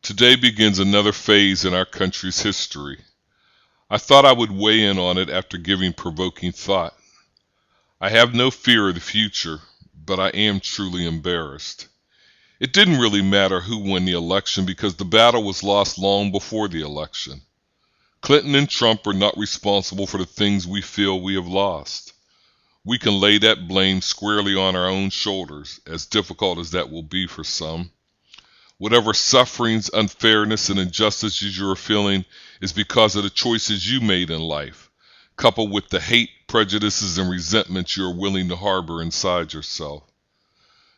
Today begins another phase in our country's history. I thought I would weigh in on it after giving provoking thought. I have no fear of the future, but I am truly embarrassed. It didn't really matter who won the election because the battle was lost long before the election. Clinton and Trump are not responsible for the things we feel we have lost. We can lay that blame squarely on our own shoulders, as difficult as that will be for some. Whatever sufferings, unfairness, and injustices you are feeling is because of the choices you made in life, coupled with the hate, prejudices, and resentments you are willing to harbor inside yourself.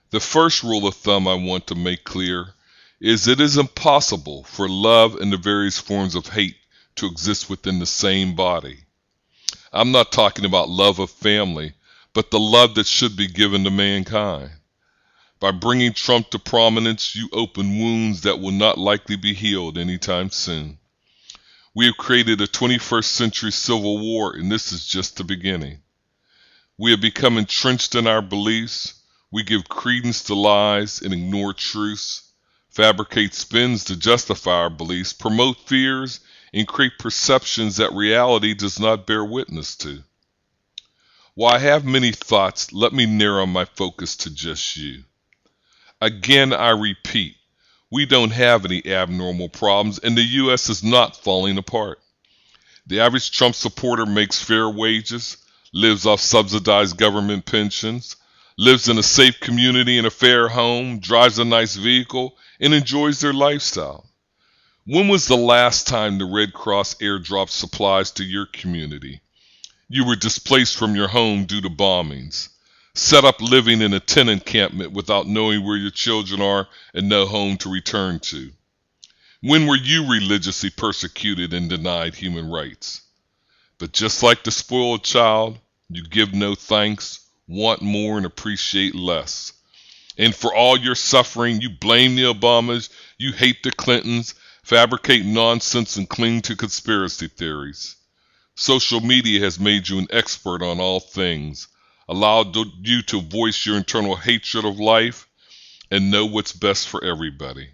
The first rule of thumb I want to make clear is it is impossible for love and the various forms of hate to exist within the same body. I'm not talking about love of family, but the love that should be given to mankind. By bringing Trump to prominence, you open wounds that will not likely be healed anytime soon. We have created a 21st century civil war, and this is just the beginning. We have become entrenched in our beliefs. We give credence to lies and ignore truths, fabricate spins to justify our beliefs, promote fears, and create perceptions that reality does not bear witness to. While I have many thoughts, let me narrow my focus to just you. Again, I repeat, we don't have any abnormal problems, and the U.S. is not falling apart. The average Trump supporter makes fair wages, lives off subsidized government pensions, lives in a safe community in a fair home, drives a nice vehicle, and enjoys their lifestyle. When was the last time the Red Cross airdropped supplies to your community? You were displaced from your home due to bombings. Set up living in a tent encampment without knowing where your children are and no home to return to. When were you religiously persecuted and denied human rights? But just like the spoiled child, you give no thanks, want more, and appreciate less. And for all your suffering, you blame the Obamas, you hate the Clintons, fabricate nonsense, and cling to conspiracy theories. Social media has made you an expert on all things, allowed you to voice your internal hatred of life and know what's best for everybody,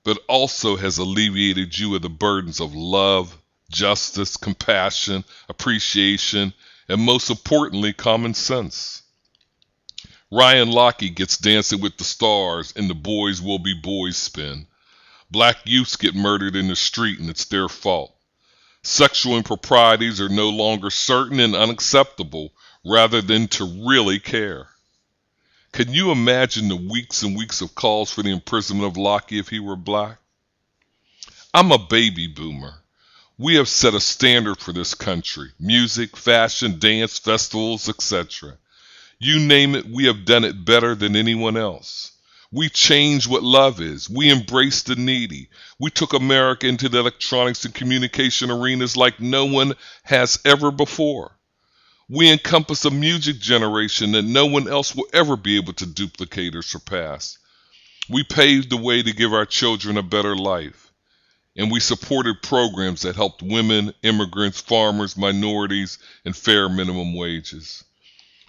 but also has alleviated you of the burdens of love, justice, compassion, appreciation, and most importantly, common sense. Ryan Lochte gets Dancing with the Stars and the Boys Will Be Boys spin. Black youths get murdered in the street and it's their fault. Sexual improprieties are no longer certain and unacceptable rather than to really care. Can you imagine the weeks and weeks of calls for the imprisonment of Lochte if he were black? I'm a baby boomer. We have set a standard for this country. Music, fashion, dance, festivals, etc. You name it, we have done it better than anyone else. We changed what love is. We embraced the needy. We took America into the electronics and communication arenas like no one has ever before. We encompass a music generation that no one else will ever be able to duplicate or surpass. We paved the way to give our children a better life. And we supported programs that helped women, immigrants, farmers, minorities, and fair minimum wages.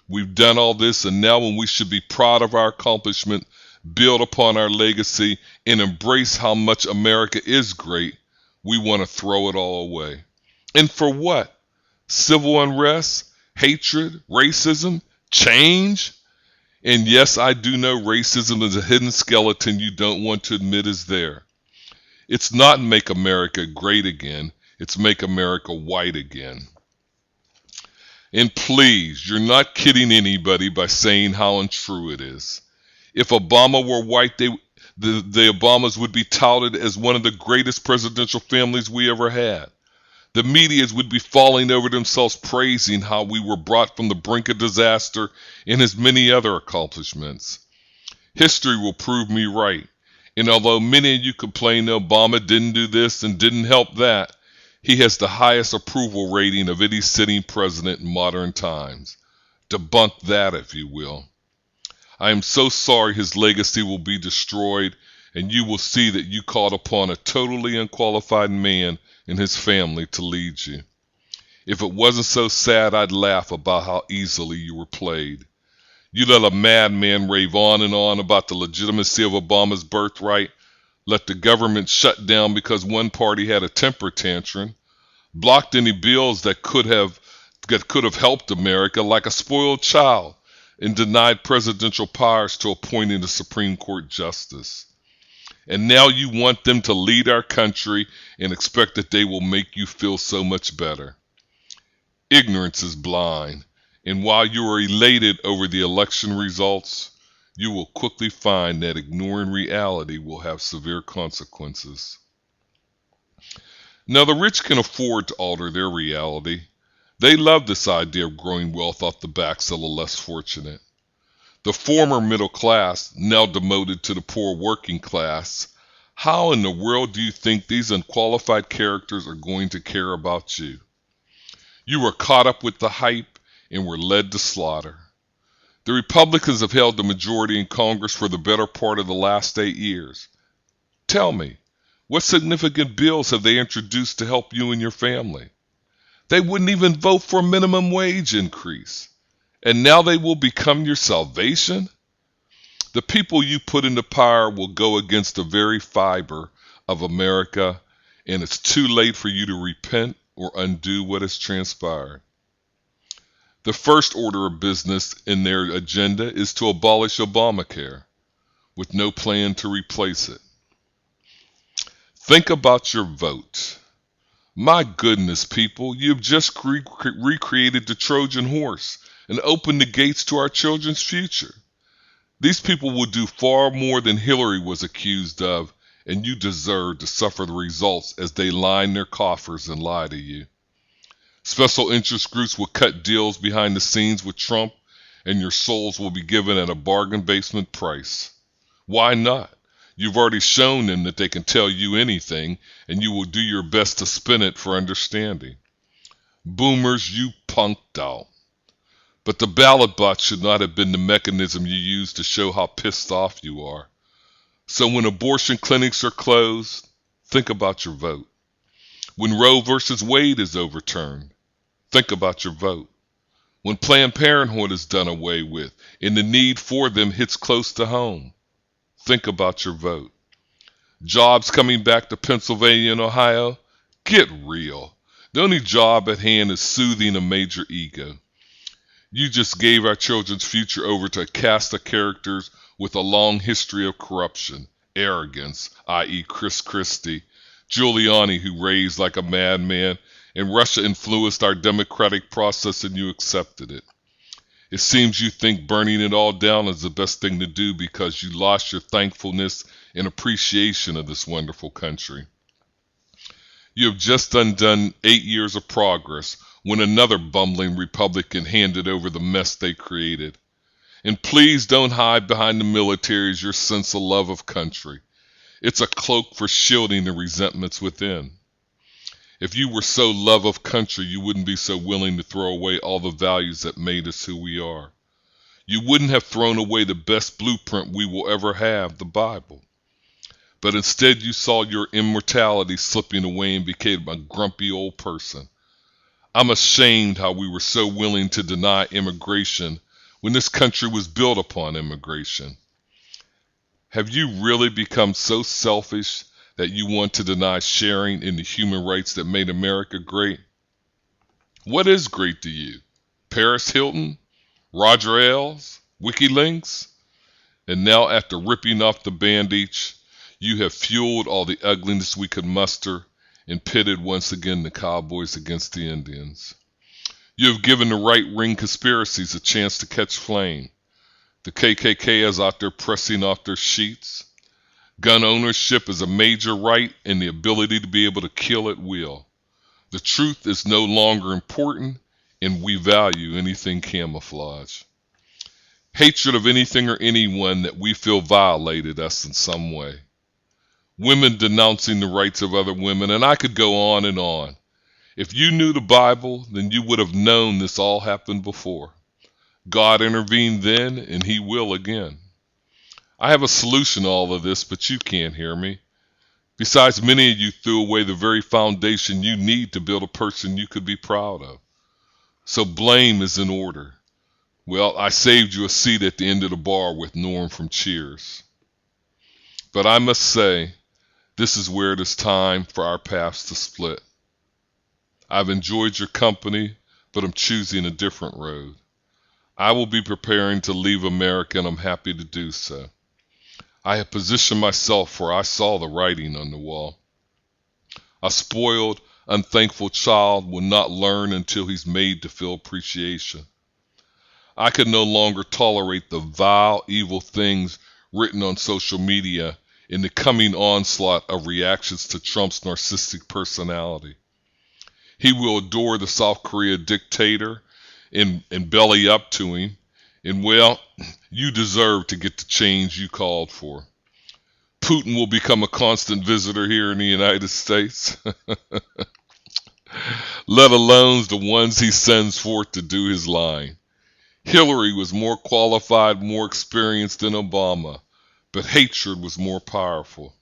We've done all this, and now when we should be proud of our accomplishment, build upon our legacy, and embrace how much America is great, we want to throw it all away. And for what? Civil unrest? Hatred? Racism? Change? And yes, I do know racism is a hidden skeleton you don't want to admit is there. It's not Make America Great Again, it's Make America White Again. And please, you're not kidding anybody by saying how untrue it is. If Obama were white, the Obamas would be touted as one of the greatest presidential families we ever had. The media would be falling over themselves praising how we were brought from the brink of disaster and his many other accomplishments. History will prove me right. And although many of you complain that Obama didn't do this and didn't help that, he has the highest approval rating of any sitting president in modern times. Debunk that, if you will. I am so sorry his legacy will be destroyed, and you will see that you called upon a totally unqualified man and his family to lead you. If it wasn't so sad, I'd laugh about how easily you were played. You let a madman rave on and on about the legitimacy of Obama's birthright, let the government shut down because one party had a temper tantrum, blocked any bills that could have helped America like a spoiled child, and denied presidential powers to appointing a Supreme Court justice. And now you want them to lead our country and expect that they will make you feel so much better. Ignorance is blind, and while you are elated over the election results, you will quickly find that ignoring reality will have severe consequences. Now, the rich can afford to alter their reality. They love this idea of growing wealth off the backs of the less fortunate. The former middle class, now demoted to the poor working class, how in the world do you think these unqualified characters are going to care about you? You were caught up with the hype and were led to slaughter. The Republicans have held the majority in Congress for the better part of the last 8 years. Tell me, what significant bills have they introduced to help you and your family? They wouldn't even vote for a minimum wage increase. And now they will become your salvation? The people you put into power will go against the very fiber of America, and it's too late for you to repent or undo what has transpired. The first order of business in their agenda is to abolish Obamacare, with no plan to replace it. Think about your vote. My goodness, people, you've just recreated the Trojan horse and opened the gates to our children's future. These people will do far more than Hillary was accused of, and you deserve to suffer the results as they line their coffers and lie to you. Special interest groups will cut deals behind the scenes with Trump, and your souls will be given at a bargain basement price. Why not? You've already shown them that they can tell you anything, and you will do your best to spin it for understanding. Boomers, you punked out. But the ballot box should not have been the mechanism you used to show how pissed off you are. So when abortion clinics are closed, think about your vote. When Roe versus Wade is overturned, think about your vote. When Planned Parenthood is done away with and the need for them hits close to home, think about your vote. Jobs coming back to Pennsylvania and Ohio, get real. The only job at hand is soothing a major ego. You just gave our children's future over to a cast of characters with a long history of corruption, arrogance, i.e. Chris Christie, Giuliani, who raised like a madman, and Russia influenced our democratic process and you accepted it. It seems you think burning it all down is the best thing to do because you lost your thankfulness and appreciation of this wonderful country. You have just undone 8 years of progress when another bumbling Republican handed over the mess they created. And please don't hide behind the military as your sense of love of country. It's a cloak for shielding the resentments within. If you were so love of country, you wouldn't be so willing to throw away all the values that made us who we are. You wouldn't have thrown away the best blueprint we will ever have, the Bible. But instead you saw your immortality slipping away and became a grumpy old person. I'm ashamed how we were so willing to deny immigration when this country was built upon immigration. Have you really become so selfish that you want to deny sharing in the human rights that made America great? What is great to you? Paris Hilton? Roger Ailes? WikiLeaks? And now after ripping off the bandage, you have fueled all the ugliness we could muster and pitted once again the cowboys against the Indians. You have given the right-wing conspiracies a chance to catch flame. The KKK is out there pressing off their sheets. Gun ownership is a major right and the ability to be able to kill at will. The truth is no longer important, and we value anything camouflage. Hatred of anything or anyone that we feel violated us in some way. Women denouncing the rights of other women, and I could go on and on. If you knew the Bible, then you would have known this all happened before. God intervened then, and he will again. I have a solution to all of this, but you can't hear me. Besides, many of you threw away the very foundation you need to build a person you could be proud of. So blame is in order. Well, I saved you a seat at the end of the bar with Norm from Cheers. But I must say, This is where it is time for our paths to split. I've enjoyed your company, but I'm choosing a different road. I will be preparing to leave America, and I'm happy to do so. I have positioned myself for I saw the writing on the wall. A spoiled, unthankful child will not learn until he's made to feel appreciation. I could no longer tolerate the vile, evil things written on social media in the coming onslaught of reactions to Trump's narcissistic personality. He will adore the South Korea dictator and belly up to him, and well, you deserve to get the change you called for. Putin will become a constant visitor here in the United States, let alone the ones he sends forth to do his lying. Hillary was more qualified, more experienced than Obama, but hatred was more powerful.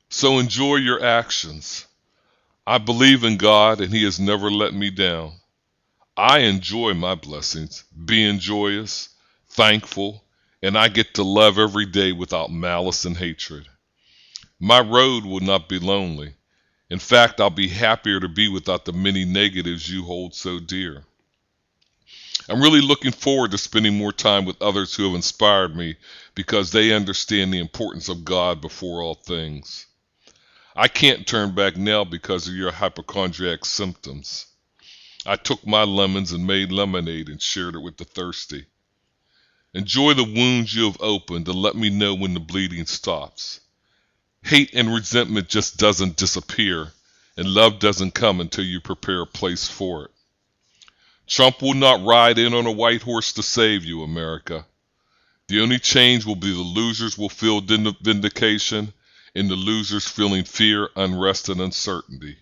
So enjoy your actions. I believe in God, and He has never let me down. I enjoy my blessings, being joyous, thankful, and I get to love every day without malice and hatred. My road will not be lonely. In fact, I'll be happier to be without the many negatives you hold so dear. I'm really looking forward to spending more time with others who have inspired me because they understand the importance of God before all things. I can't turn back now because of your hypochondriac symptoms. I took my lemons and made lemonade and shared it with the thirsty. Enjoy the wounds you have opened and let me know when the bleeding stops. Hate and resentment just doesn't disappear, and love doesn't come until you prepare a place for it. Trump will not ride in on a white horse to save you, America. The only change will be the losers will feel vindication, and the losers feeling fear, unrest, and uncertainty.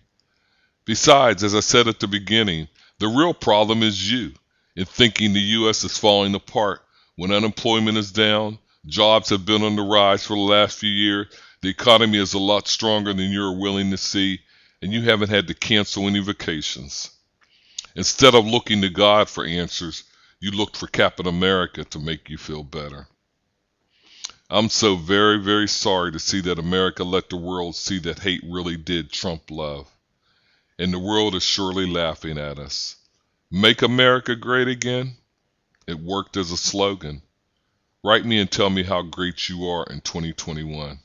Besides, as I said at the beginning, the real problem is you in thinking the U.S. is falling apart when unemployment is down, jobs have been on the rise for the last few years, the economy is a lot stronger than you're willing to see, and you haven't had to cancel any vacations. Instead of looking to God for answers, you looked for Captain America to make you feel better. I'm so very, very sorry to see that America let the world see that hate really did trump love. And the world is surely laughing at us. Make America great again? It worked as a slogan. Write me and tell me how great you are in 2021.